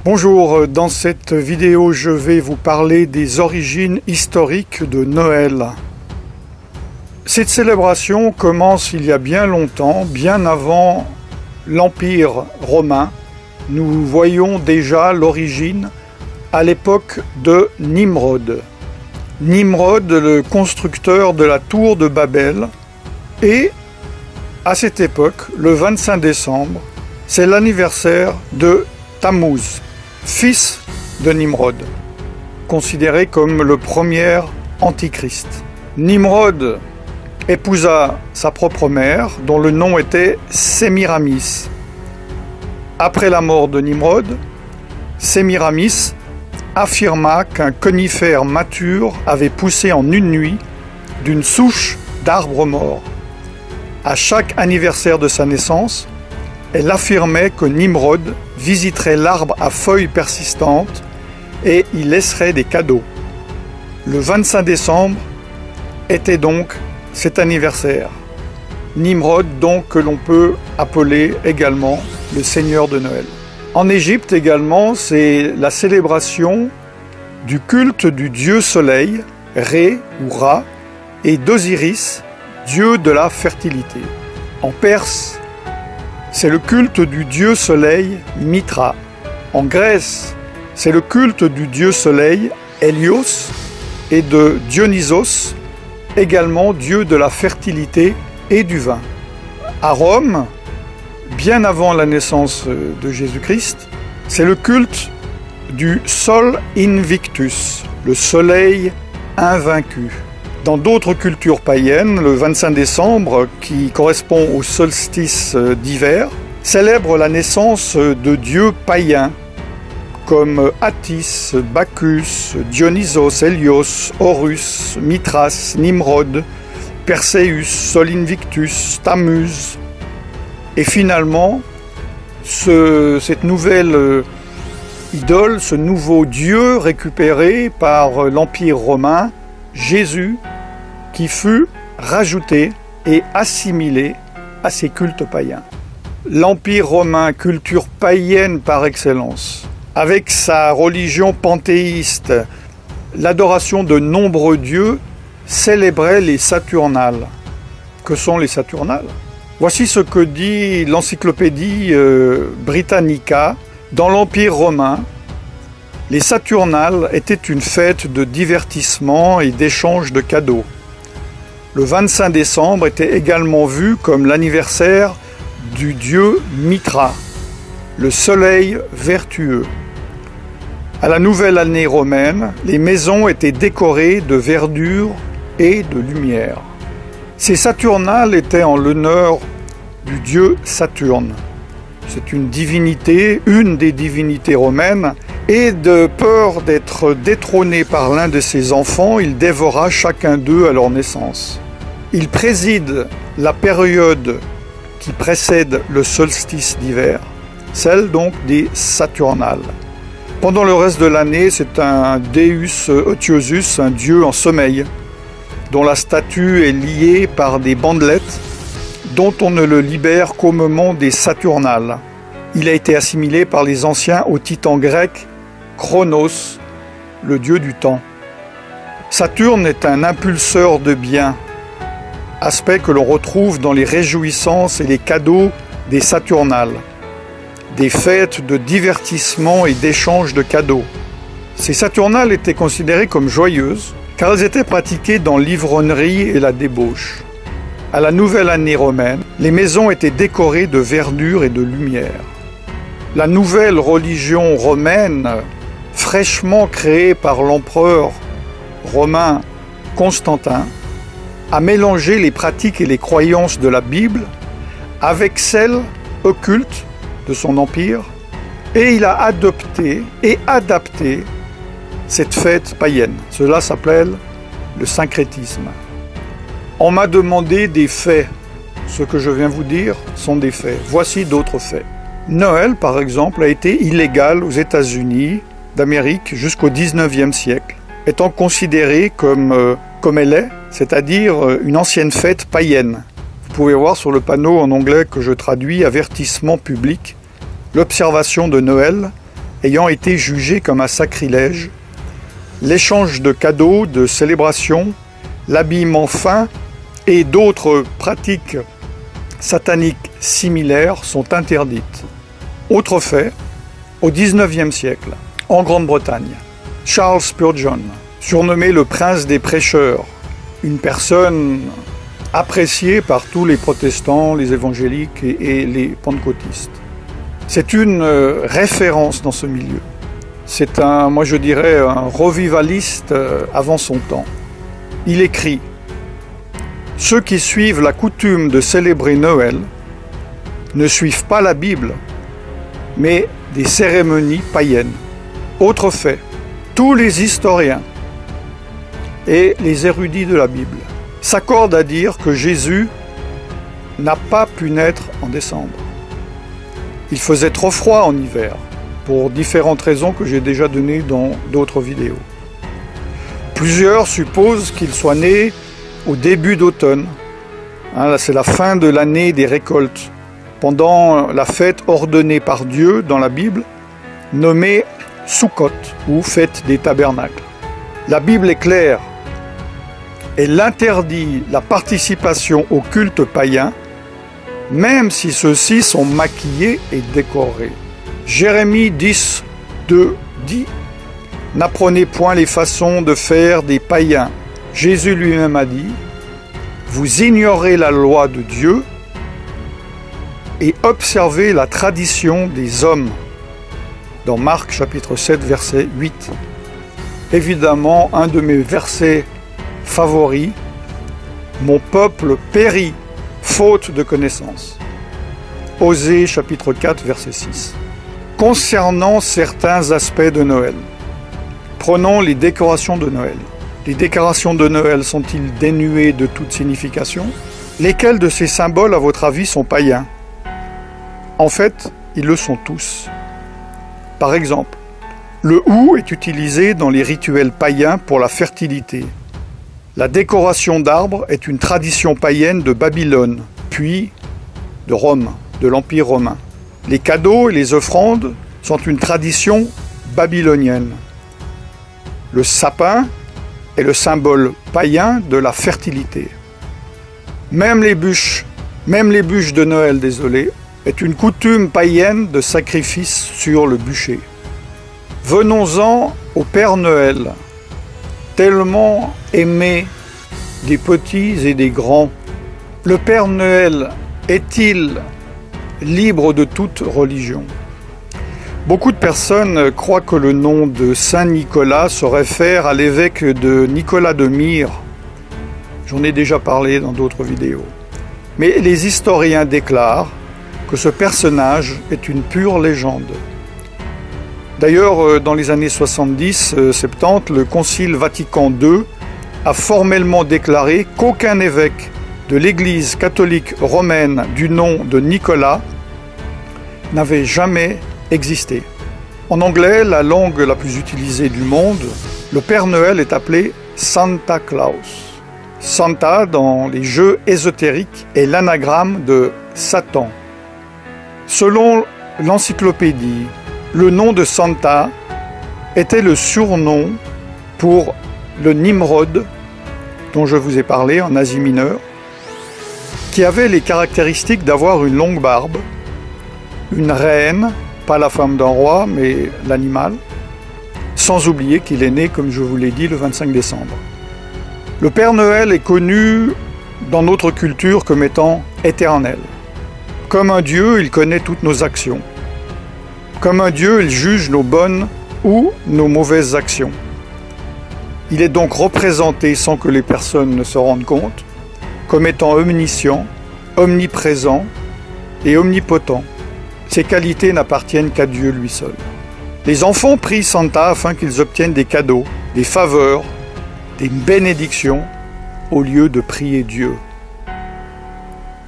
Bonjour, dans cette vidéo je vais vous parler des origines historiques de Noël. Cette célébration commence il y a bien longtemps, bien avant l'Empire romain. Nous voyons déjà l'origine à l'époque de Nimrod. Nimrod, le constructeur de la tour de Babel, et à cette époque, le 25 décembre, c'est l'anniversaire de Tammuz, fils de Nimrod, considéré comme le premier antichrist. Nimrod épousa sa propre mère, dont le nom était Sémiramis. Après la mort de Nimrod, Sémiramis affirma qu'un conifère mature avait poussé en une nuit d'une souche d'arbre mort. À chaque anniversaire de sa naissance, elle affirmait que Nimrod visiterait l'arbre à feuilles persistantes et y laisserait des cadeaux. Le 25 décembre était donc cet anniversaire. Nimrod, donc, que l'on peut appeler également le Seigneur de Noël. En Égypte également, c'est la célébration du culte du dieu soleil, Ré ou Ra, et d'Osiris, dieu de la fertilité. En Perse, c'est le culte du dieu soleil Mitra. En Grèce, c'est le culte du dieu soleil Hélios et de Dionysos, également dieu de la fertilité et du vin. À Rome, bien avant la naissance de Jésus-Christ, c'est le culte du Sol Invictus, le soleil invaincu. Dans d'autres cultures païennes, le 25 décembre, qui correspond au solstice d'hiver, célèbre la naissance de dieux païens comme Attis, Bacchus, Dionysos, Hélios, Horus, Mithras, Nimrod, Perséus, Sol Invictus, Tammuz. Et finalement, cette nouvelle idole, ce nouveau dieu récupéré par l'Empire romain, Jésus, qui fut rajouté et assimilé à ces cultes païens. L'Empire romain, culture païenne par excellence, avec sa religion panthéiste, l'adoration de nombreux dieux, célébrait les Saturnales. Que sont les Saturnales? Voici ce que dit l'encyclopédie Britannica. Dans l'Empire romain, les Saturnales étaient une fête de divertissement et d'échange de cadeaux. Le 25 décembre était également vu comme l'anniversaire du dieu Mitra, le soleil vertueux. À la nouvelle année romaine, les maisons étaient décorées de verdure et de lumière. Ces Saturnales étaient en l'honneur du dieu Saturne. C'est une divinité, une des divinités romaines, et de peur d'être détrôné par l'un de ses enfants, il dévora chacun d'eux à leur naissance. Il préside la période qui précède le solstice d'hiver, celle donc des Saturnales. Pendant le reste de l'année, c'est un Deus Otiosus, un dieu en sommeil, dont la statue est liée par des bandelettes, dont on ne le libère qu'au moment des Saturnales. Il a été assimilé par les anciens au titan grec Chronos, le dieu du temps. Saturne est un impulseur de biens, aspect que l'on retrouve dans les réjouissances et les cadeaux des Saturnales, des fêtes de divertissement et d'échange de cadeaux. Ces Saturnales étaient considérées comme joyeuses, car elles étaient pratiquées dans l'ivrognerie et la débauche. À la nouvelle année romaine, les maisons étaient décorées de verdure et de lumière. La nouvelle religion romaine, fraîchement créée par l'empereur romain Constantin, a mélangé les pratiques et les croyances de la Bible avec celles occultes de son empire, et il a adopté et adapté cette fête païenne. Cela s'appelle le syncrétisme. On m'a demandé des faits. Ce que je viens vous dire sont des faits. Voici d'autres faits. Noël, par exemple, a été illégal aux États-Unis d'Amérique jusqu'au XIXe siècle, étant considéré comme elle est, c'est-à-dire une ancienne fête païenne. Vous pouvez voir sur le panneau en anglais que je traduis « Avertissement public », l'observation de Noël ayant été jugé comme un sacrilège, l'échange de cadeaux, de célébrations, l'habillement fin et d'autres pratiques sataniques similaires sont interdites. Autre fait, au XIXe siècle, en Grande-Bretagne, Charles Spurgeon, surnommé le prince des prêcheurs, une personne appréciée par tous les protestants, les évangéliques et les pentecôtistes. C'est une référence dans ce milieu. C'est moi je dirais, un revivaliste avant son temps. Il écrit « Ceux qui suivent la coutume de célébrer Noël ne suivent pas la Bible, mais des cérémonies païennes. » Autre fait, tous les historiens et les érudits de la Bible s'accordent à dire que Jésus n'a pas pu naître en décembre. Il faisait trop froid en hiver, pour différentes raisons que j'ai déjà données dans d'autres vidéos. Plusieurs supposent qu'il soit né au début d'automne. C'est la fin de l'année des récoltes, pendant la fête ordonnée par Dieu dans la Bible, nommée Sukkot, ou fête des tabernacles. La Bible est claire. Elle interdit la participation au culte païen, même si ceux-ci sont maquillés et décorés. Jérémie 10, 2 dit « N'apprenez point les façons de faire des païens. » Jésus lui-même a dit « Vous ignorez la loi de Dieu et observez la tradition des hommes. » Dans Marc chapitre 7, verset 8. Évidemment, un de mes versets favoris, « Mon peuple périt, faute de connaissance. » Osée chapitre 4, verset 6. Concernant certains aspects de Noël, prenons les décorations de Noël. Les décorations de Noël sont-ils dénuées de toute signification? Lesquels de ces symboles, à votre avis, sont païens? En fait, ils le sont tous. Par exemple, le hou est utilisé dans les rituels païens pour la fertilité. La décoration d'arbres est une tradition païenne de Babylone, puis de Rome, de l'Empire romain. Les cadeaux et les offrandes sont une tradition babylonienne. Le sapin est le symbole païen de la fertilité. Même les bûches de Noël, est une coutume païenne de sacrifice sur le bûcher. Venons-en au Père Noël, tellement aimé des petits et des grands. Le Père Noël est-il libre de toute religion? Beaucoup de personnes croient que le nom de Saint Nicolas se réfère à l'évêque de Nicolas de Myre. J'en ai déjà parlé dans d'autres vidéos. Mais les historiens déclarent que ce personnage est une pure légende. D'ailleurs, dans les années 70-70, le Concile Vatican II a formellement déclaré qu'aucun évêque de l'Église catholique romaine du nom de Nicolas n'avait jamais existé. En anglais, la langue la plus utilisée du monde, le Père Noël est appelé Santa Claus. Santa, dans les jeux ésotériques, est l'anagramme de Satan. Selon l'encyclopédie, le nom de Santa était le surnom pour le Nimrod, dont je vous ai parlé en Asie mineure, qui avait les caractéristiques d'avoir une longue barbe, une reine, pas la femme d'un roi, mais l'animal, sans oublier qu'il est né, comme je vous l'ai dit, le 25 décembre. Le Père Noël est connu dans notre culture comme étant éternel. Comme un Dieu, il connaît toutes nos actions. Comme un Dieu, il juge nos bonnes ou nos mauvaises actions. Il est donc représenté, sans que les personnes ne se rendent compte, comme étant omniscient, omniprésent et omnipotent. Ces qualités n'appartiennent qu'à Dieu lui seul. Les enfants prient Santa afin qu'ils obtiennent des cadeaux, des faveurs, des bénédictions, au lieu de prier Dieu.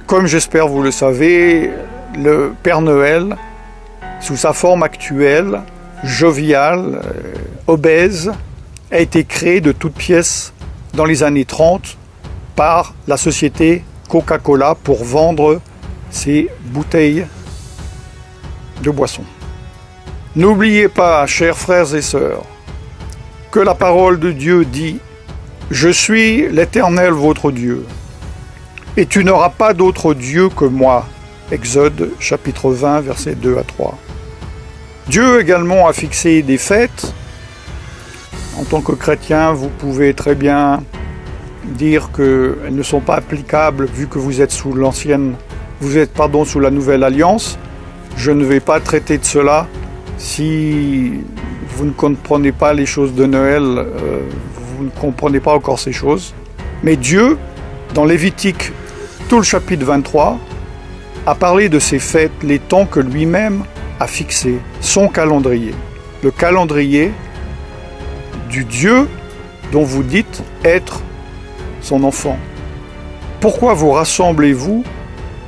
Comme j'espère vous le savez, le Père Noël, sous sa forme actuelle, joviale, obèse, a été créé de toutes pièces dans les années 30 par la société Coca-Cola pour vendre ses bouteilles de boissons. N'oubliez pas, chers frères et sœurs, que la parole de Dieu dit « Je suis l'Éternel votre Dieu, et tu n'auras pas d'autre Dieu que moi ». Exode chapitre 20, versets 2 à 3. Dieu également a fixé des fêtes. En tant que chrétien, vous pouvez très bien dire qu'elles ne sont pas applicables vu que vous êtes sous sous la nouvelle alliance. Je ne vais pas traiter de cela. Si vous ne comprenez pas les choses de Noël, vous ne comprenez pas encore ces choses. Mais Dieu, dans Lévitique, tout le chapitre 23, a parlé de ces fêtes, les temps que lui-même a fixés, son calendrier. Le calendrier du Dieu dont vous dites être son enfant. Pourquoi vous rassemblez-vous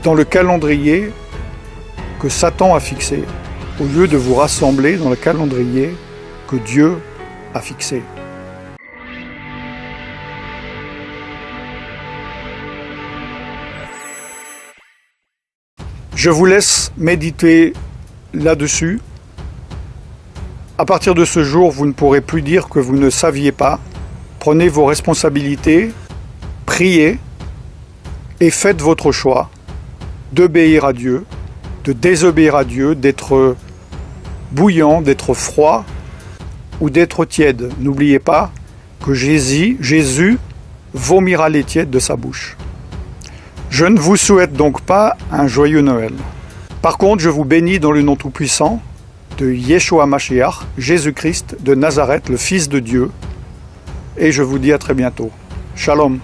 dans le calendrier que Satan a fixé, au lieu de vous rassembler dans le calendrier que Dieu a fixé? Je vous laisse méditer là-dessus. À partir de ce jour, vous ne pourrez plus dire que vous ne saviez pas. Prenez vos responsabilités, priez et faites votre choix d'obéir à Dieu, de désobéir à Dieu, d'être bouillant, d'être froid ou d'être tiède. N'oubliez pas que Jésus vomira les tièdes de sa bouche. Je ne vous souhaite donc pas un joyeux Noël. Par contre, je vous bénis dans le nom tout-puissant de Yeshua Mashiach, Jésus-Christ de Nazareth, le Fils de Dieu, et je vous dis à très bientôt. Shalom.